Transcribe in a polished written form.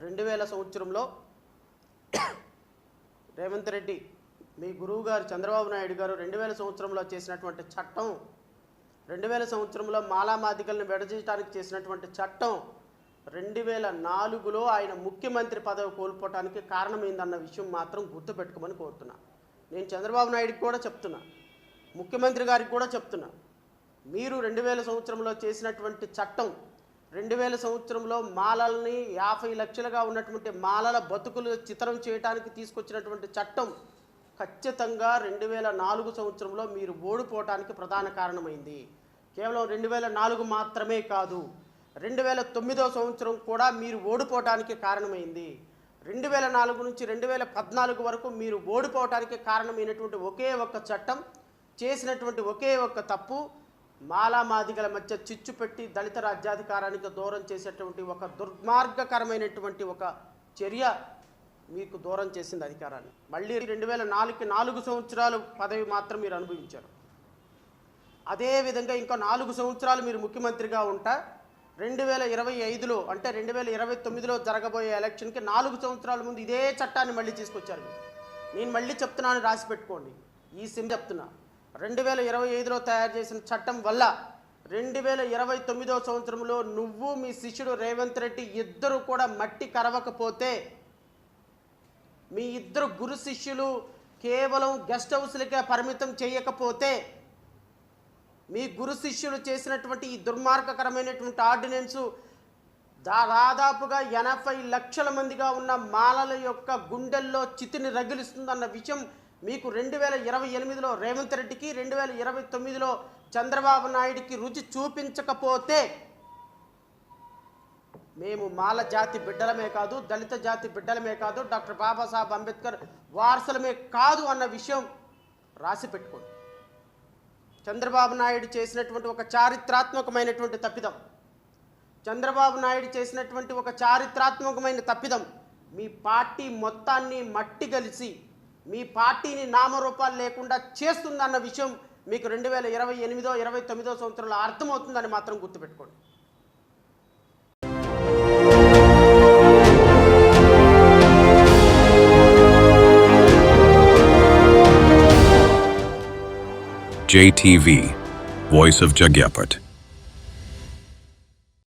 2000 సంవత్సరంలో రేవంత్ రెడ్డి మీ గురువు గారు చంద్రబాబు నాయుడు గారు 2000 సంవత్సరంలో చేసినటువంటి చట్టం, 2000 సంవత్సరంలో మాలామాదిగలను విడదీయడానికి చేసినటువంటి చట్టం 2004లో ఆయన ముఖ్యమంత్రి పదవి కోల్పోవడానికి కారణమైందన్న విషయం మాత్రం గుర్తుపెట్టుకోమని కోరుతున్నా. నేను చంద్రబాబు నాయుడికి కూడా చెప్తున్నా, ముఖ్యమంత్రి గారికి కూడా చెప్తున్నా, మీరు 2000 సంవత్సరంలో చేసినటువంటి చట్టం, 2000 సంవత్సరంలో మాలల్ని 50 లక్షలుగా ఉన్నటువంటి మాలల బతుకులు చిత్రం చేయడానికి తీసుకొచ్చినటువంటి చట్టం ఖచ్చితంగా 2004 సంవత్సరంలో మీరు ఓడిపోవటానికి ప్రధాన కారణమైంది. కేవలం 2004 మాత్రమే కాదు, 2009 సంవత్సరం కూడా మీరు ఓడిపోవటానికి కారణమైంది. 2004 నుంచి 2014 వరకు మీరు ఓడిపోవటానికి కారణమైనటువంటి ఒకే ఒక్క చట్టం, చేసినటువంటి ఒకే ఒక్క తప్పు, మాలామాదిగల మధ్య చిచ్చు పెట్టి దళిత రాజ్యాధికారానికి దూరం చేసేటువంటి ఒక దుర్మార్గకరమైనటువంటి ఒక చర్య మీకు దూరం చేసింది అధికారాన్ని. మళ్ళీ 2004కి 4 సంవత్సరాలు పదవి మాత్రం మీరు అనుభవించారు. అదేవిధంగా ఇంకా 4 సంవత్సరాలు మీరు ముఖ్యమంత్రిగా ఉంటా 2025లో అంటే 2029లో జరగబోయే ఎలక్షన్కి 4 సంవత్సరాల ముందు ఇదే చట్టాన్ని మళ్ళీ తీసుకొచ్చారు. నేను మళ్ళీ చెప్తున్నాను, రాసి పెట్టుకోండి, ఈ సిమ్ చెప్తున్నా. 2025లో తయారు చేసిన చట్టం వల్ల 2029 సంవత్సరంలో నువ్వు మీ శిష్యుడు రేవంత్ రెడ్డి ఇద్దరు కూడా మట్టి కరవకపోతే, మీ ఇద్దరు గురు శిష్యులు కేవలం గెస్ట్ హౌస్లకే పరిమితం చేయకపోతే, మీ గురు శిష్యులు చేసినటువంటి ఈ దుర్మార్గకరమైనటువంటి ఆర్డినెన్సు దాదాపుగా 80 లక్షల మందిగా ఉన్న మాలల యొక్క గుండెల్లో చితిని రగిలిస్తుందన్న విషయం మీకు 2028లో రేవంత్ రెడ్డికి, 2029లో చంద్రబాబు నాయుడికి రుచి చూపించకపోతే, మేము మాల జాతి బిడ్డలమే కాదు, దళిత జాతి బిడ్డలమే కాదు, డాక్టర్ బాబాసాహెబ్ అంబేద్కర్ వారసులమే కాదు అన్న విషయం రాసి పెట్టుకోండి. చంద్రబాబు నాయుడు చేసినటువంటి ఒక చారిత్రాత్మకమైనటువంటి తప్పిదం, చంద్రబాబు నాయుడు చేసినటువంటి ఒక చారిత్రాత్మకమైన తప్పిదం మీ పార్టీ మొత్తాన్ని మట్టి కలిసి మీ పార్టీని నామరూపాలు లేకుండా చేస్తుందన్న విషయం మీకు 2028, 29 సంవత్సరంలో అర్థమవుతుందని మాత్రం గుర్తుపెట్టుకోండి. JTV, Voice of Jagyapat.